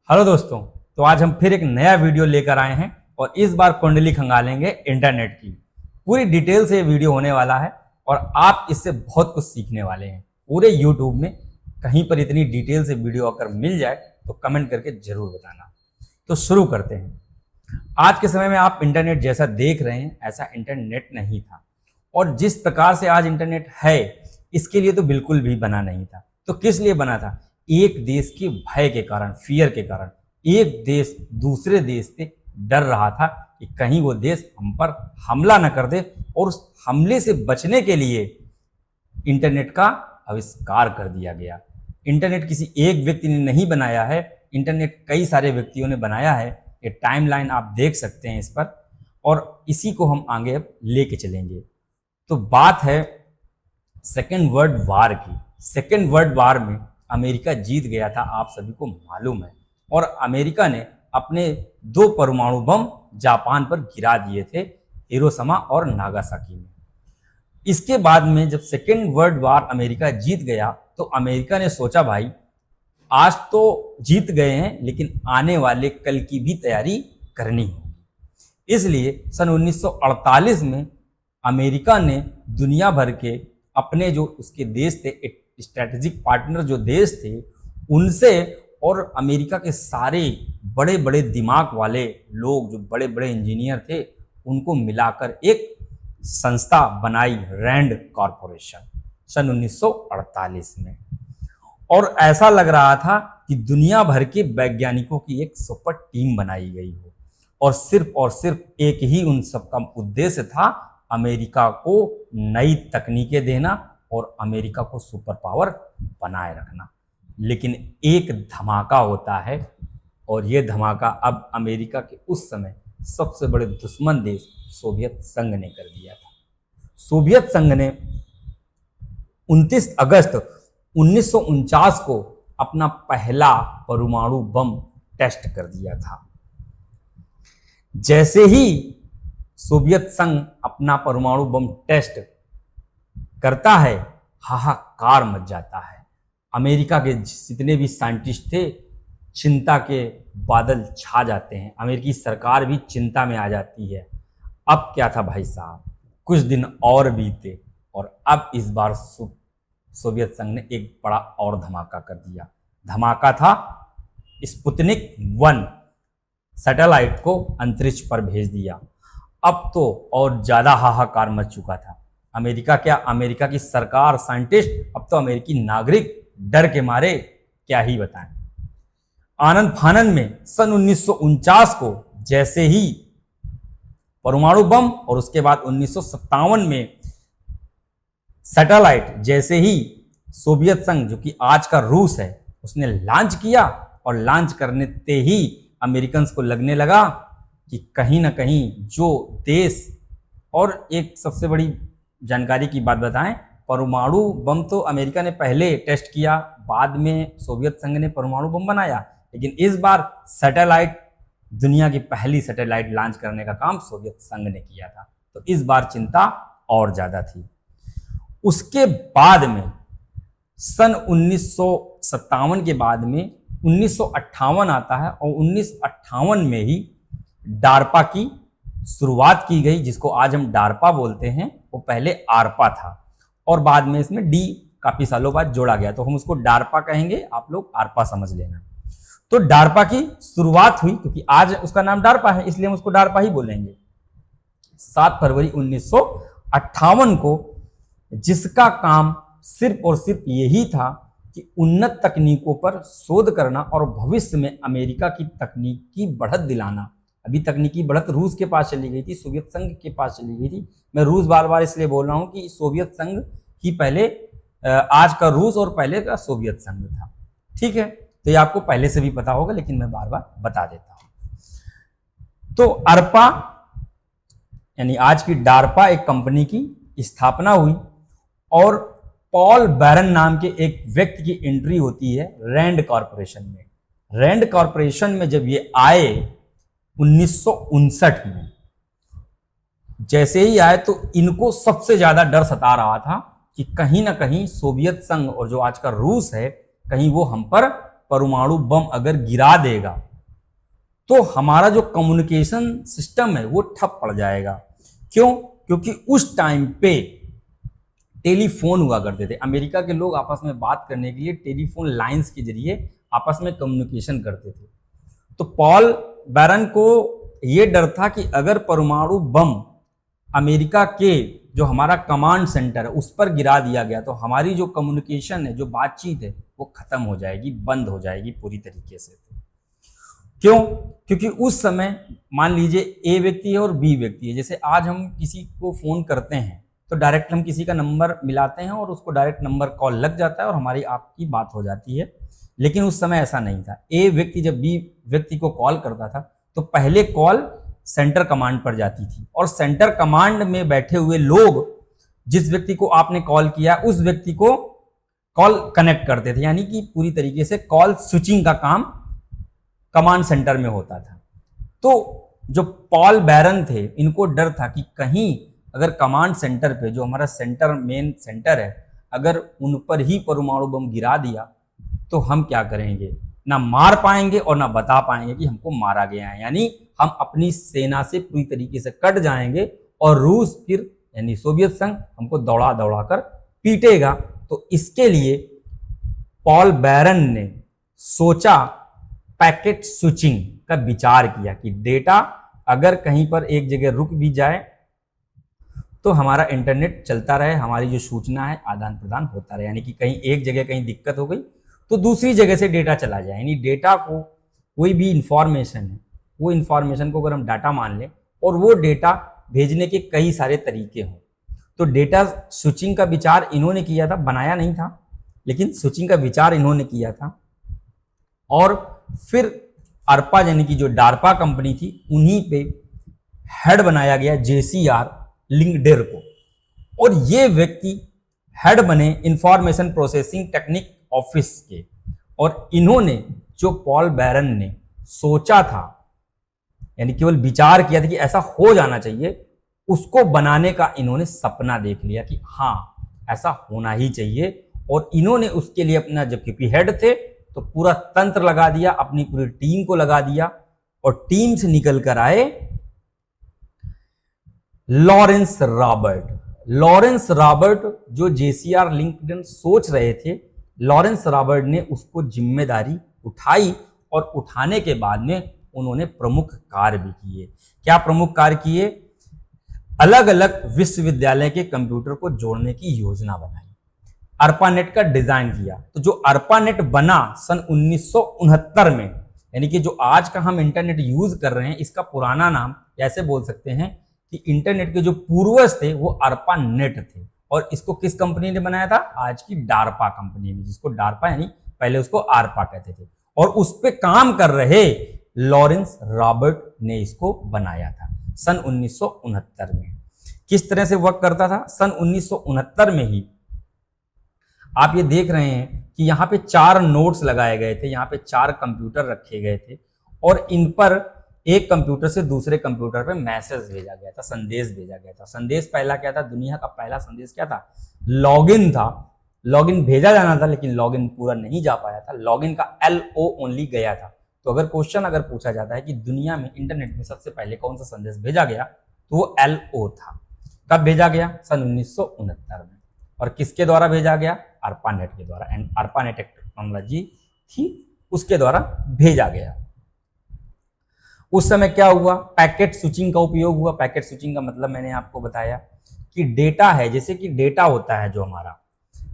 Hello दोस्तों। तो आज हम फिर एक नया वीडियो लेकर आए हैं और इस बार कुंडली खंगालेंगे इंटरनेट की। पूरी डिटेल से ये वीडियो होने वाला है और आप इससे बहुत कुछ सीखने वाले हैं। पूरे यूट्यूब में कहीं पर इतनी डिटेल से वीडियो अगर मिल जाए तो कमेंट करके जरूर बताना। तो शुरू करते हैं। आज के समय में आप इंटरनेट जैसा देख रहे हैं ऐसा इंटरनेट नहीं था, और जिस प्रकार से आज इंटरनेट है इसके लिए तो बिल्कुल भी बना नहीं था। तो किस लिए बना था? एक देश के भय के कारण, फियर के कारण। एक देश दूसरे देश से डर रहा था कि कहीं वो देश हम पर हमला न कर दे, और उस हमले से बचने के लिए इंटरनेट का आविष्कार कर दिया गया। इंटरनेट किसी एक व्यक्ति ने नहीं बनाया है, इंटरनेट कई सारे व्यक्तियों ने बनाया है। ये टाइमलाइन आप देख सकते हैं इस पर, और इसी को हम आगे अब लेके चलेंगे। तो बात है सेकेंड वर्ल्ड वार की। सेकेंड वर्ल्ड वार में अमेरिका जीत गया था, आप सभी को मालूम है। और अमेरिका ने अपने 2 परमाणु बम जापान पर गिरा दिए थे, हिरोशिमा और नागासाकी में। इसके बाद में जब सेकेंड वर्ल्ड वार अमेरिका जीत गया तो अमेरिका ने सोचा भाई आज तो जीत गए हैं, लेकिन आने वाले कल की भी तैयारी करनी होगी। इसलिए सन 1948 में अमेरिका ने दुनिया भर के अपने जो उसके देश थे, स्ट्रैटेजिक पार्टनर जो देश थे, उनसे और अमेरिका के सारे बड़े बड़े दिमाग वाले लोग, जो बड़े बड़े इंजीनियर थे, उनको मिलाकर एक संस्था बनाई, रैंड कॉरपोरेशन, सन 1948 में। और ऐसा लग रहा था कि दुनिया भर के वैज्ञानिकों की एक सुपर टीम बनाई गई हो, और सिर्फ एक ही उन सबका उद्देश्य था, अमेरिका को नई तकनीकें देना और अमेरिका को सुपर पावर बनाए रखना। लेकिन एक धमाका होता है, और यह धमाका अब अमेरिका के उस समय सबसे बड़े दुश्मन देश सोवियत संघ ने कर दिया था। सोवियत संघ ने 29 अगस्त 1949 को अपना पहला परमाणु बम टेस्ट कर दिया था। जैसे ही सोवियत संघ अपना परमाणु बम टेस्ट करता है, हाहाकार मच जाता है। अमेरिका के जितने भी साइंटिस्ट थे, चिंता के बादल छा जाते हैं। अमेरिकी सरकार भी चिंता में आ जाती है। अब क्या था भाई साहब, कुछ दिन और बीते और अब इस बार सोवियत संघ ने एक बड़ा और धमाका कर दिया। धमाका था स्पुतनिक 1 सैटेलाइट को अंतरिक्ष पर भेज दिया। अब तो और ज्यादा हाहाकार मच चुका था। अमेरिका क्या, अमेरिका की सरकार, साइंटिस्ट, अब तो अमेरिकी नागरिक डर के मारे क्या ही बताएं। आनंद फानन में सन 1949 को जैसे ही परमाणु बम, और उसके बाद 1957 में सैटेलाइट जैसे ही सोवियत संघ, जो कि आज का रूस है, उसने लॉन्च किया, और लॉन्च करने ते ही अमेरिकन्स को लगने लगा कि कहीं ना कहीं जो देश, और एक सबसे बड़ी जानकारी की बात बताएं, परमाणु बम तो अमेरिका ने पहले टेस्ट किया, बाद में सोवियत संघ ने परमाणु बम बनाया, लेकिन इस बार सैटेलाइट, दुनिया की पहली सैटेलाइट लॉन्च करने का काम सोवियत संघ ने किया था। तो इस बार चिंता और ज्यादा थी। उसके बाद में सन 1957 के बाद में 1958 आता है, और 1958 में ही डार्पा की शुरुआत की गई, जिसको आज हम डार्पा बोलते हैं। वो पहले आरपा था, और बाद में इसमें डी काफी सालों बाद जोड़ा गया, तो हम उसको डार्पा कहेंगे, आप लोग आरपा समझ लेना। तो डार्पा की शुरुआत हुई, क्योंकि आज उसका नाम डार्पा है इसलिए हम उसको डार्पा ही बोलेंगे, 7 फरवरी 1958 को, जिसका काम सिर्फ और सिर्फ यही था कि उन्नत तकनीकों पर शोध करना और भविष्य में अमेरिका की तकनीक की बढ़त दिलाना। अभी तकनीकी बढ़त रूस के पास चली गई थी, सोवियत संघ के पास चली गई थी। मैं रूस बार बार इसलिए बोल रहा हूं कि सोवियत संघ ही पहले, आज का रूस और पहले का सोवियत संघ था। ठीक है, तो ये आपको पहले से भी पता होगा, लेकिन मैं बार बार बता देता हूं। तो अरपा यानी आज की डार्पा एक कंपनी की स्थापना हुई, और पॉल बैरन नाम के एक व्यक्ति की एंट्री होती है रैंड कॉरपोरेशन में। रैंड कॉरपोरेशन में जब ये आए 1959 में, जैसे ही आए तो इनको सबसे ज्यादा डर सता रहा था कि कहीं ना कहीं सोवियत संघ और जो आज का रूस है, कहीं वो हम पर परमाणु बम अगर गिरा देगा तो हमारा जो कम्युनिकेशन सिस्टम है वो ठप पड़ जाएगा। क्यों? क्योंकि उस टाइम पे टेलीफोन हुआ करते थे। अमेरिका के लोग आपस में बात करने के लिए टेलीफोन लाइंस के जरिए आपस में कम्युनिकेशन करते थे। तो पॉल बैरन को यह डर था कि अगर परमाणु बम अमेरिका के जो हमारा कमांड सेंटर है उस पर गिरा दिया गया तो हमारी जो कम्युनिकेशन है, जो बातचीत है, वो खत्म हो जाएगी, बंद हो जाएगी पूरी तरीके से। क्यों? क्योंकि उस समय मान लीजिए ए व्यक्ति है और बी व्यक्ति है। जैसे आज हम किसी को फोन करते हैं तो डायरेक्ट हम किसी का नंबर मिलाते हैं और उसको डायरेक्ट नंबर कॉल लग जाता है और हमारी आपकी बात हो जाती है। लेकिन उस समय ऐसा नहीं था। ए व्यक्ति जब बी व्यक्ति को कॉल करता था तो पहले कॉल सेंटर कमांड पर जाती थी और सेंटर कमांड में बैठे हुए लोग जिस व्यक्ति को आपने कॉल किया उस व्यक्ति को कॉल कनेक्ट करते थे। यानी कि पूरी तरीके से कॉल स्विचिंग का काम कमांड सेंटर में होता था। तो जो पॉल बैरन थे इनको डर था कि कहीं अगर कमांड सेंटर पे जो हमारा सेंटर मेन सेंटर है अगर उन पर ही परमाणु बम गिरा दिया तो हम क्या करेंगे, ना मार पाएंगे और ना बता पाएंगे कि हमको मारा गया है। यानी हम अपनी सेना से पूरी तरीके से कट जाएंगे और रूस फिर यानी सोवियत संघ हमको दौड़ा दौड़ा कर पीटेगा। तो इसके लिए पॉल बैरन ने सोचा, पैकेट स्विचिंग का विचार किया कि डेटा अगर कहीं पर एक जगह रुक भी जाए तो हमारा इंटरनेट चलता रहे, हमारी जो सूचना है आदान प्रदान होता रहे। यानी कि कहीं एक जगह कहीं दिक्कत हो गई तो दूसरी जगह से डेटा चला जाए। यानी डेटा को कोई भी इंफॉर्मेशन है वो इंफॉर्मेशन को अगर हम डाटा मान लें और वो डेटा भेजने के कई सारे तरीके हों। तो डेटा स्विचिंग का विचार इन्होंने किया था, बनाया नहीं था, लेकिन स्विचिंग का विचार इन्होंने किया था। और फिर अर्पा यानी कि जो डार्पा कंपनी थी उन्हीं पे हेड बनाया गया JCR लिंकडेर को, और ये व्यक्ति हेड बने इंफॉर्मेशन प्रोसेसिंग टेक्निक ऑफिस के। और इन्होंने जो पॉल बैरन ने सोचा था यानी केवल विचार किया था कि ऐसा हो जाना चाहिए, उसको बनाने का इन्होंने सपना देख लिया कि हाँ ऐसा होना ही चाहिए। और इन्होंने उसके लिए अपना, जब क्योंकि हेड थे तो पूरा तंत्र लगा दिया, अपनी पूरी टीम को लगा दिया और टीम से निकल कर आए लॉरेंस रॉबर्ट जो JCR लिंकडेन सोच रहे थे, लॉरेंस रॉबर्ट ने उसको जिम्मेदारी उठाई और उठाने के बाद में उन्होंने प्रमुख कार्य भी किए। क्या प्रमुख कार्य किए? अलग अलग विश्वविद्यालय के कंप्यूटर को जोड़ने की योजना बनाई, ARPANET का डिजाइन किया। तो जो ARPANET बना सन 1969 में, यानी कि जो आज का हम इंटरनेट यूज कर रहे हैं इसका पुराना नाम ऐसे बोल सकते हैं कि इंटरनेट के जो पूर्वज थे वो ARPANET थे। और इसको किस कंपनी ने बनाया था? आज की डार्पा कंपनी ने, जिसको डार्पा यानी पहले उसको आरपा कहते थे। और उस पे काम कर रहे लॉरेंस रॉबर्ट ने इसको बनाया था सन 1969 में। किस तरह से वर्क करता था? सन 1969 में ही आप ये देख रहे हैं कि यहाँ पे 4 नोड्स लगाए गए थे, यहाँ पे 4 कंप्यूटर रखे गए थे और इन पर एक कंप्यूटर से दूसरे कंप्यूटर पे मैसेज भेजा गया था, संदेश भेजा गया था। संदेश पहला क्या था? दुनिया का पहला संदेश क्या था? लॉगिन था। लॉगिन भेजा जाना था लेकिन लॉगिन पूरा नहीं जा पाया था, लॉगिन का LO ओनली गया था। तो अगर क्वेश्चन अगर पूछा जाता है कि दुनिया में इंटरनेट में सबसे पहले कौन सा संदेश भेजा गया तो वो LO था। कब भेजा गया? सन 1969 में। और किसके द्वारा भेजा गया? ARPANET के द्वारा। एंड ARPANET एक टेक्नोलॉजी थी, उसके द्वारा भेजा गया। उस समय क्या हुआ? पैकेट स्विचिंग का उपयोग हुआ। पैकेट स्विचिंग का मतलब मैंने आपको बताया कि डेटा है, जैसे कि डेटा होता है जो हमारा,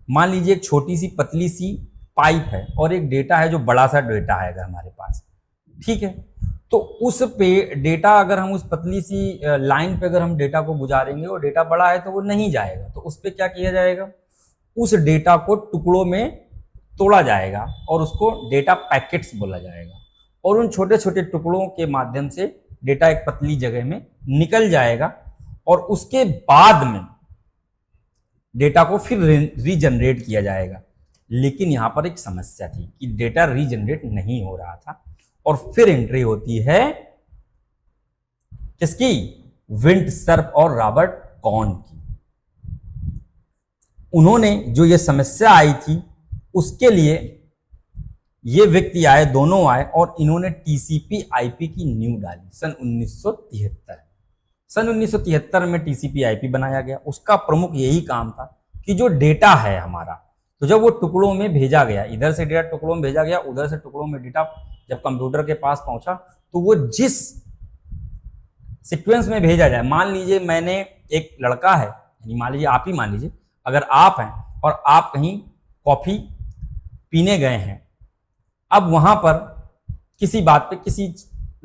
मान लीजिए एक छोटी सी पतली सी पाइप है और एक डेटा है जो बड़ा सा डेटा है अगर हमारे पास, ठीक है। तो उस पे डेटा अगर हम उस पतली सी लाइन पे अगर हम डेटा को गुजारेंगे और डेटा बड़ा है तो वो नहीं जाएगा। तो उस पे क्या किया जाएगा? उस डेटा को टुकड़ों में तोड़ा जाएगा और उसको डेटा पैकेट्स बोला जाएगा। और उन छोटे छोटे टुकड़ों के माध्यम से डेटा एक पतली जगह में निकल जाएगा और उसके बाद में डेटा को फिर रीजनरेट किया जाएगा। लेकिन यहां पर एक समस्या थी कि डेटा रीजनरेट नहीं हो रहा था और फिर एंट्री होती है किसकी? विंटसर्फ और रॉबर्ट कॉन की। उन्होंने जो ये समस्या आई थी उसके लिए ये व्यक्ति आए, दोनों आए और इन्होंने टीसीपी आईपी की नींव डाली सन 1973। सन 1973 में टीसीपी आईपी बनाया गया। उसका प्रमुख यही काम था कि जो डेटा है हमारा, तो जब वो टुकड़ों में भेजा गया, इधर से डेटा टुकड़ों में भेजा गया, उधर से टुकड़ों में डेटा जब कंप्यूटर के पास पहुंचा, तो वो जिस सीक्वेंस में भेजा जाए, मान लीजिए मैंने, एक लड़का है, यानी मान लीजिए आप ही मान लीजिए, अगर आप हैं और आप कहीं कॉफी पीने गए हैं, अब वहां पर किसी बात पे किसी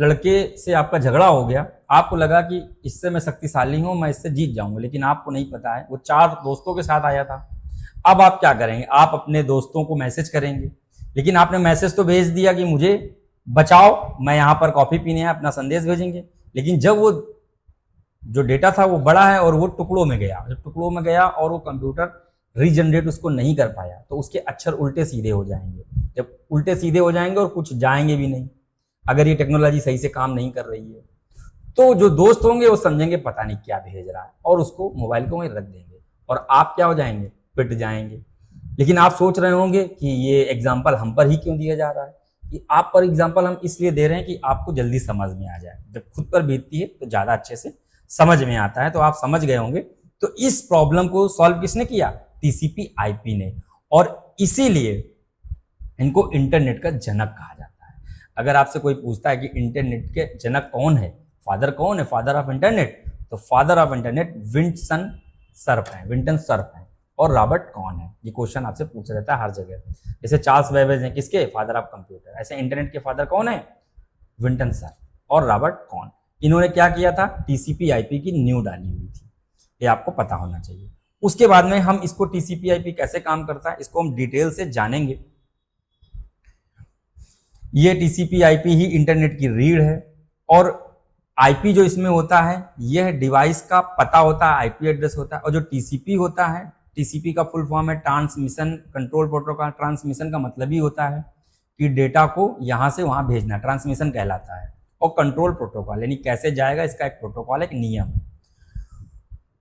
लड़के से आपका झगड़ा हो गया, आपको लगा कि इससे मैं शक्तिशाली हूं, मैं इससे जीत जाऊंगा, लेकिन आपको नहीं पता है वो 4 दोस्तों के साथ आया था। अब आप क्या करेंगे? आप अपने दोस्तों को मैसेज करेंगे, लेकिन आपने मैसेज तो भेज दिया कि मुझे बचाओ, मैं यहां पर कॉफी पीने हैं, अपना संदेश भेजेंगे, लेकिन जब वो जो डेटा था वो बड़ा है और वो टुकड़ों में गया, जब टुकड़ों में गया और वो कंप्यूटर रीजनरेट उसको नहीं कर पाया, तो उसके अक्षर उल्टे सीधे हो जाएंगे। जब उल्टे सीधे हो जाएंगे और कुछ जाएंगे भी नहीं, अगर ये टेक्नोलॉजी सही से काम नहीं कर रही है, तो जो दोस्त होंगे वो समझेंगे पता नहीं क्या भेज रहा है और उसको मोबाइल को वहीं रख देंगे और आप क्या हो जाएंगे? पिट जाएंगे। लेकिन आप सोच रहे होंगे कि ये एग्जाम्पल हम पर ही क्यों दिया जा रहा है? कि आप पर एग्जाम्पल हम इसलिए दे रहे हैं कि आपको जल्दी समझ में आ जाए। जब खुद पर बीतती है तो ज्यादा अच्छे से समझ में आता है। तो आप समझ गए होंगे। तो इस प्रॉब्लम को सॉल्व किसने किया? टीसीपी आईपी ने। और इसीलिए इनको इंटरनेट का जनक कहा जाता है। अगर आपसे कोई पूछता है कि इंटरनेट के जनक कौन है, फादर कौन है, फादर ऑफ इंटरनेट, तो father of internet Vinton Cerf है। और रॉबर्ट कॉन है। ये क्वेश्चन आपसे पूछा जाता है हर जगह। जैसे चार्ल्स बेबेज हैं किसके? Father of computer. ऐसे इंटरनेट के फादर कौन है? विंटन सर्फ और रॉबर्ट कॉन। इन्होंने क्या किया था? टीसीपी आईपी की नींव डाली हुई थी। ये आपको पता होना चाहिए। उसके बाद में हम इसको टीसीपी आईपी कैसे काम करता है इसको हम डिटेल से जानेंगे। ये टीसीपी आईपी ही इंटरनेट की रीढ़ है। और आईपी जो इसमें होता है यह डिवाइस का पता होता है, आईपी एड्रेस होता है। और जो टीसीपी होता है, टीसीपी का फुल फॉर्म है ट्रांसमिशन कंट्रोल प्रोटोकॉल। ट्रांसमिशन का मतलब ही होता है कि डेटा को यहां से वहां भेजना, ट्रांसमिशन कहलाता है। और कंट्रोल प्रोटोकॉल यानी कैसे जाएगा, इसका एक प्रोटोकॉल, एक नियम है।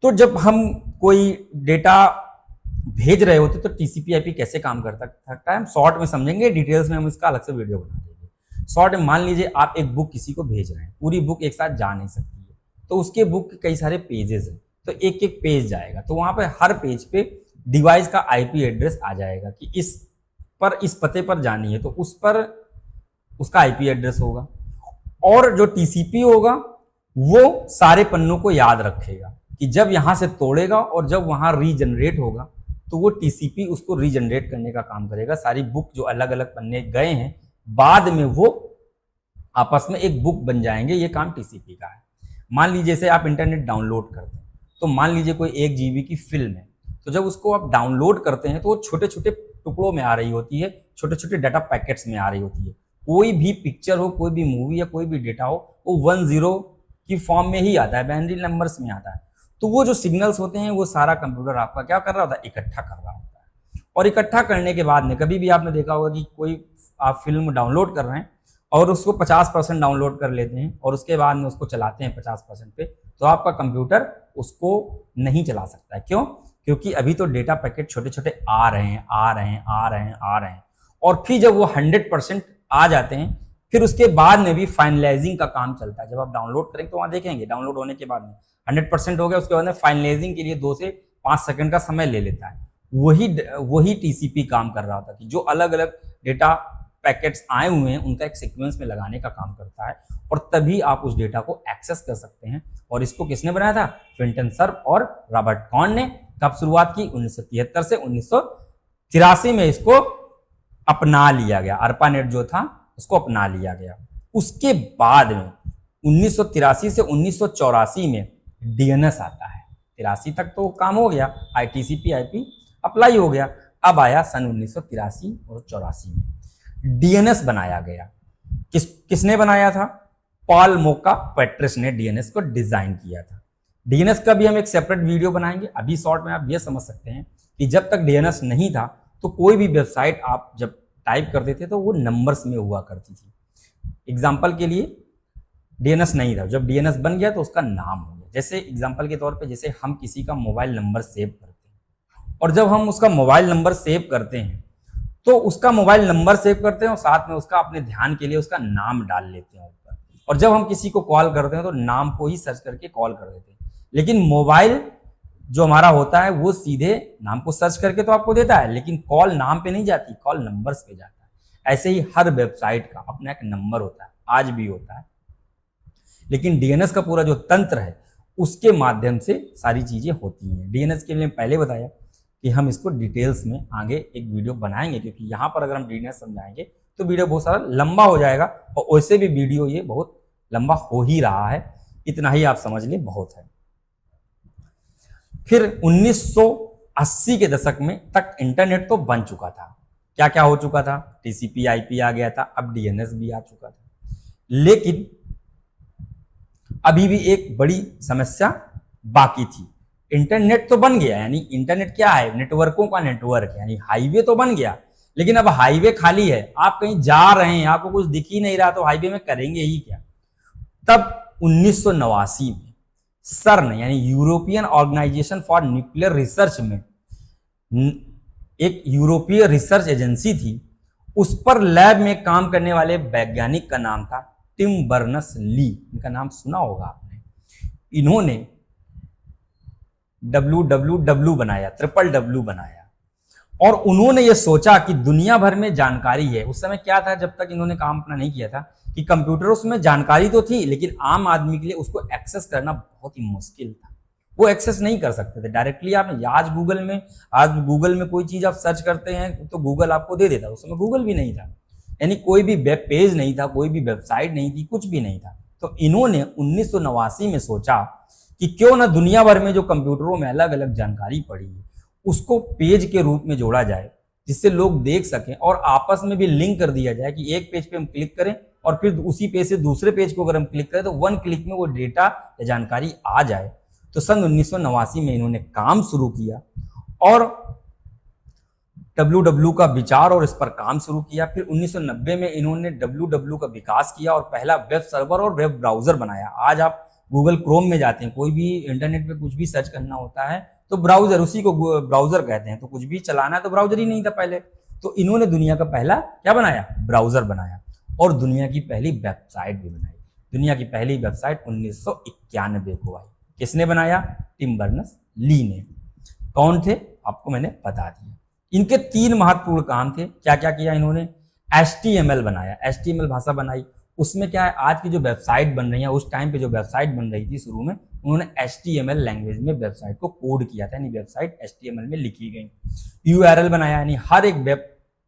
तो जब हम कोई डेटा भेज रहे होते तो टीसीपी आईपी कैसे काम करता है हम शॉर्ट में समझेंगे, डिटेल्स में हम इसका अलग से वीडियो बना देंगे। शॉर्ट में मान लीजिए आप एक बुक किसी को भेज रहे हैं, पूरी बुक एक साथ जा नहीं सकती है, तो उसके बुक के कई सारे पेजेस हैं, तो एक एक पेज जाएगा, तो वहां पे हर पेज पे डिवाइस का आईपी एड्रेस आ जाएगा कि इस पर इस पते पर जानी है तो उस पर उसका आईपी एड्रेस होगा। और जो टीसीपी होगा वो सारे पन्नों को याद रखेगा कि जब यहां से तोड़ेगा और जब वहां रीजनरेट होगा तो वो टीसीपी उसको रीजनरेट करने का काम करेगा। सारी बुक जो अलग अलग पन्ने गए हैं बाद में वो आपस में एक बुक बन जाएंगे। ये काम टीसीपी का है। मान लीजिए जैसे आप इंटरनेट डाउनलोड करते हैं, तो मान लीजिए कोई 1 GB की फिल्म है, तो जब उसको आप डाउनलोड करते हैं तो वो छोटे छोटे टुकड़ों में आ रही होती है, छोटे छोटे डाटा पैकेट्स में आ रही होती है। कोई भी पिक्चर हो, कोई भी मूवी या कोई भी डेटा हो, वो 10 की फॉर्म में ही आता है, बाइनरी नंबर्स में आता है। तो वो जो सिग्नल्स होते हैं वो सारा कंप्यूटर आपका क्या कर रहा होता है? इकट्ठा कर रहा होता है। और इकट्ठा करने के बाद में कभी भी आपने देखा होगा कि कोई आप फिल्म डाउनलोड कर रहे हैं और उसको 50% डाउनलोड कर लेते हैं और उसके बाद में उसको चलाते हैं 50% पे, तो आपका कंप्यूटर उसको नहीं चला सकता है। क्यों? क्योंकि अभी तो डेटा पैकेट छोटे छोटे आ रहे हैं और फिर जब वो 100% आ जाते हैं फिर उसके बाद में भी फाइनलाइजिंग का काम चलता है। जब आप डाउनलोड करेंगे तो वहां देखेंगे डाउनलोड होने के बाद में 100% हो गया, उसके बाद में फाइनलाइजिंग के लिए 2 से 5 सेकंड का समय ले लेता है। वही टीसीपी काम कर रहा था कि जो अलग अलग डेटा पैकेट्स आए हुए हैं उनका एक सीक्वेंस में लगाने का काम करता है और तभी आप उस डेटा को एक्सेस कर सकते हैं। और इसको किसने बनाया था? विंटन सर्फ और रॉबर्ट कॉन ने। कब शुरुआत की? 1973 से 1983 में इसको अपना लिया गया। ARPANET जो था उसको अपना लिया गया। उसके बाद में 1983 से 1984 में डीएनएस आता है। 83 तक तो काम हो गया, टीसीपी आईपी अप्लाई हो गया। अब आया सन 1983 और 84 में डीएनएस बनाया गया। किसने बनाया था? पॉल मोका पेट्रिस ने डीएनएस को डिजाइन किया था। डीएनएस का भी हम एक सेपरेट वीडियो बनाएंगे। अभी शॉर्ट में आप ये समझ सकते हैं कि जब तक डीएनएस नहीं था तो कोई भी वेबसाइट आप जब टाइप करते थे तो वो नंबर्स में हुआ करती थी। एग्जाम्पल के लिए डीएनएस नहीं था, जब डीएनएस बन गया तो उसका नाम हो गया। जैसे एग्जाम्पल के तौर पे जैसे हम किसी का मोबाइल नंबर सेव करते हैं और जब हम उसका मोबाइल नंबर सेव करते हैं तो उसका मोबाइल नंबर सेव करते हैं और साथ में उसका अपने ध्यान के लिए उसका नाम डाल लेते हैं ऊपर। और जब हम किसी को कॉल करते हैं तो नाम को ही सर्च करके कॉल कर देते हैं। लेकिन मोबाइल जो हमारा होता है वो सीधे नाम को सर्च करके तो आपको देता है, लेकिन कॉल नाम पे नहीं जाती, कॉल नंबर्स पे जाता है। ऐसे ही हर वेबसाइट का अपना एक नंबर होता है, आज भी होता है। लेकिन डीएनएस का पूरा जो तंत्र है उसके माध्यम से सारी चीजें होती हैं। डीएनएस के लिए पहले बताया कि हम इसको डिटेल्स में आगे एक वीडियो बनाएंगे, क्योंकि यहाँ पर अगर हम डीएनएस समझाएंगे तो वीडियो बहुत सारा लंबा हो जाएगा, और वैसे भी वीडियो ये बहुत लंबा हो ही रहा है। इतना ही आप समझ ले बहुत है। फिर 1980 के दशक में तक इंटरनेट तो बन चुका था। क्या क्या हो चुका था? टीसीपी आईपी आ गया था, अब डीएनएस भी आ चुका था। लेकिन अभी भी एक बड़ी समस्या बाकी थी। इंटरनेट तो बन गया, यानी इंटरनेट क्या है? नेटवर्कों का नेटवर्क, यानी हाईवे तो बन गया। लेकिन अब हाईवे खाली है, आप कहीं जा रहे हैं, आपको कुछ दिख ही नहीं रहा, तो हाईवे में करेंगे ही क्या? तब 1989 में सर्न यानी European organisation for nuclear research में एक यूरोपीय रिसर्च एजेंसी थी, उस पर लैब में काम करने वाले वैज्ञानिक का नाम था टिम बर्नस ली। इनका नाम सुना होगा आपने। इन्होंने WWW बनाया, WWW बनाया, और उन्होंने ये सोचा कि दुनिया भर में जानकारी है। उस समय क्या था, जब तक इन्होंने काम अपना नहीं किया था, कि कंप्यूटरों में जानकारी तो थी, लेकिन आम आदमी के लिए उसको एक्सेस करना बहुत ही मुश्किल था। वो एक्सेस नहीं कर सकते थे डायरेक्टली। आप आज गूगल में कोई चीज आप सर्च करते हैं तो गूगल आपको दे देता। उस समय गूगल भी नहीं था, यानी कोई भी वेब पेज नहीं था, कोई भी वेबसाइट नहीं थी, कुछ भी नहीं था। तो इन्होंने 1989 में सोचा कि क्यों ना दुनिया भर में जो कंप्यूटरों में अलग अलग जानकारी पड़ी है उसको पेज के रूप में जोड़ा जाए, जिससे लोग देख सकें, और आपस में भी लिंक कर दिया जाए कि एक पेज पे हम क्लिक करें और फिर उसी पेज से दूसरे पेज को अगर हम क्लिक करें तो 1 क्लिक में वो डेटा या जानकारी आ जाए। तो सन 1989 में इन्होंने काम शुरू किया और WWW का विचार और इस पर काम शुरू किया। फिर 1990 में इन्होंने WWW का विकास किया और पहला वेब सर्वर और वेब ब्राउजर बनाया। आज आप गूगल क्रोम में जाते हैं, कोई भी इंटरनेट पे कुछ भी सर्च करना होता है तो ब्राउजर, उसी को ब्राउजर कहते हैं। तो कुछ भी चलाना है तो ब्राउजर ही नहीं था पहले। तो इन्होंने दुनिया का पहला क्या बनाया? ब्राउजर बनाया, और दुनिया की पहली वेबसाइट भी बनाई। दुनिया की पहली वेबसाइट 1991 को आई। किसने बनाया? टिम बर्नस ली ने। कौन थे? आपको मैंने बता दिया। इनके 3 महत्वपूर्ण काम थे। क्या क्या किया इन्होंने? HTML बनाया, HTML भाषा बनाई। उसमें क्या है, आज की जो वेबसाइट बन रही है, उस टाइम पे जो वेबसाइट बन रही थी शुरू में, उन्होंने HTML लैंग्वेज में वेबसाइट को कोड किया था, यानी वेबसाइट HTML में लिखी गई। URL बनाया, यानी हर एक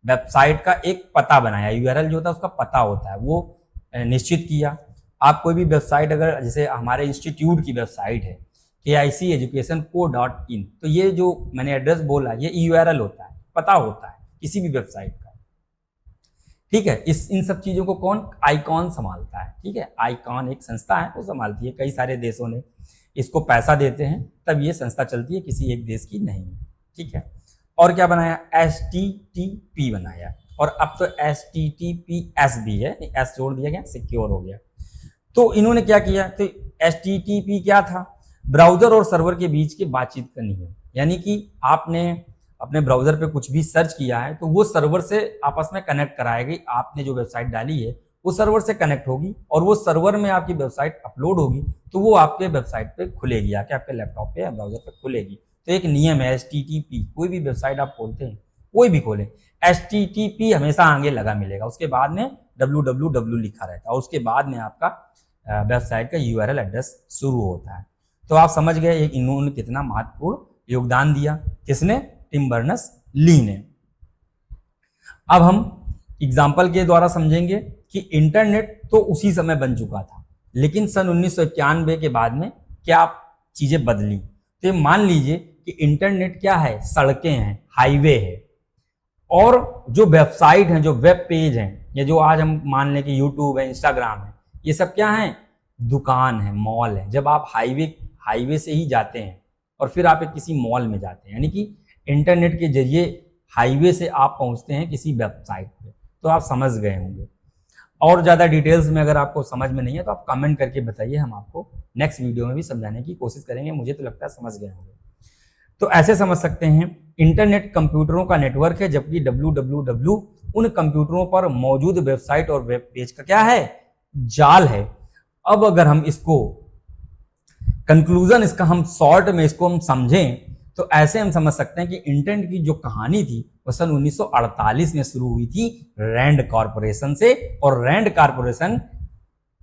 वेबसाइट का एक पता बनाया। URL जो होता है उसका पता होता है, वो निश्चित किया। आप कोई भी वेबसाइट, अगर जैसे हमारे इंस्टीट्यूट की वेबसाइट है KICeducationco.in, तो ये जो मैंने एड्रेस बोला ये URL होता है, पता होता है किसी भी वेबसाइट का। ठीक है, इन सब चीजों को कौन? आईकॉन संभालता है। ठीक है, आईकॉन एक संस्था है, वो संभालती है। कई सारे देशों ने इसको पैसा देते हैं तब ये संस्था चलती है, किसी एक देश की नहीं। ठीक है, और क्या बनाया? HTTP बनाया, और अब तो HTTPS भी है, S जोड़ दिया गया, सिक्योर हो गया। तो इन्होंने क्या किया? तो HTTP क्या था? ब्राउजर और सर्वर के बीच की बातचीत करनी है, यानी कि आपने अपने ब्राउजर पे कुछ भी सर्च किया है तो वो सर्वर से आपस में कनेक्ट कराएगी। आपने जो वेबसाइट डाली है वो सर्वर से कनेक्ट होगी, और वो सर्वर में आपकी वेबसाइट अपलोड होगी, तो वो आपके वेबसाइट पे खुलेगी, आके आपके लैपटॉप पे या ब्राउजर पे खुलेगी। तो एक नियम है HTTP। कोई भी वेबसाइट आप खोलते हैं, कोई भी खोलें, HTTP हमेशा आगे लगा मिलेगा, उसके बाद में WWW लिखा रहता है, और उसके बाद में आपका वेबसाइट का URL एड्रेस शुरू होता है। तो आप समझ गए इन्होंने कितना महत्वपूर्ण योगदान दिया। किसने? टिम बर्नस ली ने। अब हम एग्जाम्पल के द्वारा समझेंगे कि इंटरनेट तो उसी समय बन चुका था, लेकिन सन 1991 के बाद में क्या चीजें बदली। तो मान लीजिए कि इंटरनेट क्या है? सड़कें हैं, हाईवे है, और जो वेबसाइट हैं, जो वेब पेज हैं, या जो आज हम मान लें कि यूट्यूब है, इंस्टाग्राम है, ये सब क्या है? दुकान है, मॉल है। जब आप हाईवे से ही जाते हैं और फिर आप एक किसी मॉल में जाते हैं, यानी कि इंटरनेट के जरिए हाईवे से आप पहुंचते हैं किसी वेबसाइट पे। तो आप समझ गए होंगे। और ज़्यादा डिटेल्स में अगर आपको समझ में नहीं है तो आप कमेंट करके बताइए, हम आपको नेक्स्ट वीडियो में भी समझाने की कोशिश करेंगे। मुझे तो लगता है समझ गए होंगे। तो ऐसे समझ सकते हैं, इंटरनेट कंप्यूटरों का नेटवर्क है, जबकि www उन कंप्यूटरों पर मौजूद वेबसाइट और वेब पेज का क्या है, जाल है। अब अगर हम इसको कंक्लूजन, इसका हम शॉर्ट में इसको हम समझें तो ऐसे हम समझ सकते हैं कि इंटरनेट की जो कहानी थी वह सन 1948 में शुरू हुई थी रैंड कॉरपोरेशन से। और रैंड कॉरपोरेशन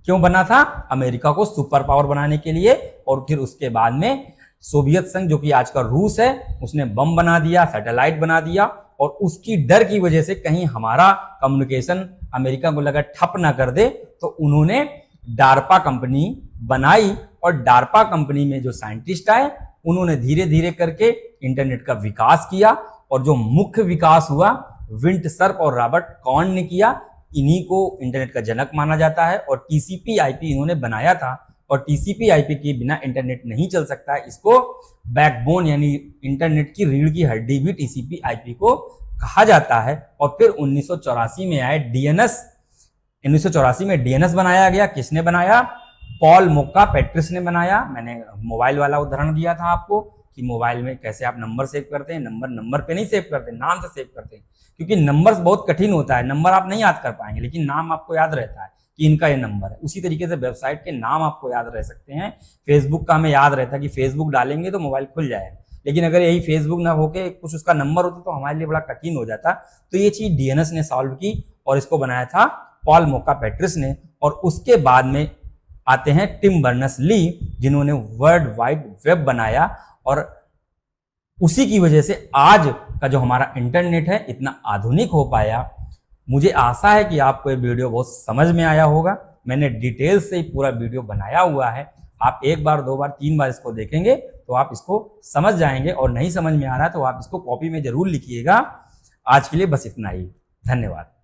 क्यों बना था, अमेरिका को सुपर पावर बनाने के लिए। और फिर उसके बाद में सोवियत संघ, जो कि आज का रूस है, उसने बम बना दिया, सैटेलाइट बना दिया, और उसकी डर की वजह से कहीं हमारा कम्युनिकेशन अमेरिका को लगा ठप ना कर दे, तो उन्होंने डार्पा कंपनी बनाई। और डार्पा कंपनी में जो साइंटिस्ट आए उन्होंने धीरे धीरे करके इंटरनेट का विकास किया। और जो मुख्य विकास हुआ विंट सर्फ और रॉबर्ट कॉर्न ने किया। इन्हीं को इंटरनेट का जनक माना जाता है। और टीसीपी आईपी इन्होंने बनाया था। और टीसीपी आईपी के बिना इंटरनेट नहीं चल सकता है। इसको बैकबोन यानी इंटरनेट की रीढ़ की हड्डी भी टीसीपी आईपी को कहा जाता है। और फिर 1984 में आए डीएनएस। 1984 में डीएनएस बनाया गया। किसने बनाया, पॉल मोक्का पेट्रिस ने बनाया। मैंने मोबाइल वाला उदाहरण दिया था आपको कि मोबाइल में कैसे आप नंबर सेव करते हैं। नंबर पे नहीं सेव करते, नाम से सेव करते हैं, क्योंकि नंबर्स बहुत कठिन होता है। नंबर आप नहीं याद कर पाएंगे, लेकिन नाम आपको याद रहता है कि इनका ये नंबर है। उसी तरीके से वेबसाइट के नाम आपको याद रह सकते हैं। फेसबुक का हमें याद रहता है कि फेसबुक डालेंगे तो मोबाइल खुल जाएगा, लेकिन अगर यही फेसबुक ना होके कुछ उसका नंबर होता तो हमारे लिए बड़ा कठिन हो जाता। तो ये चीज डीएनएस ने सॉल्व की और इसको बनाया था पॉल मोक्का पेट्रिस ने। और उसके बाद में आते हैं टिम बर्नर्स ली, जिन्होंने वर्ल्ड वाइड वेब बनाया। और उसी की वजह से आज का जो हमारा इंटरनेट है इतना आधुनिक हो पाया। मुझे आशा है कि आपको ये वीडियो बहुत समझ में आया होगा। मैंने डिटेल से ही पूरा वीडियो बनाया हुआ है। आप एक बार, दो बार, तीन बार इसको देखेंगे तो आप इसको समझ जाएंगे। और नहीं समझ में आ रहा है तो आप इसको कॉपी में जरूर लिखिएगा। आज के लिए बस इतना ही। धन्यवाद।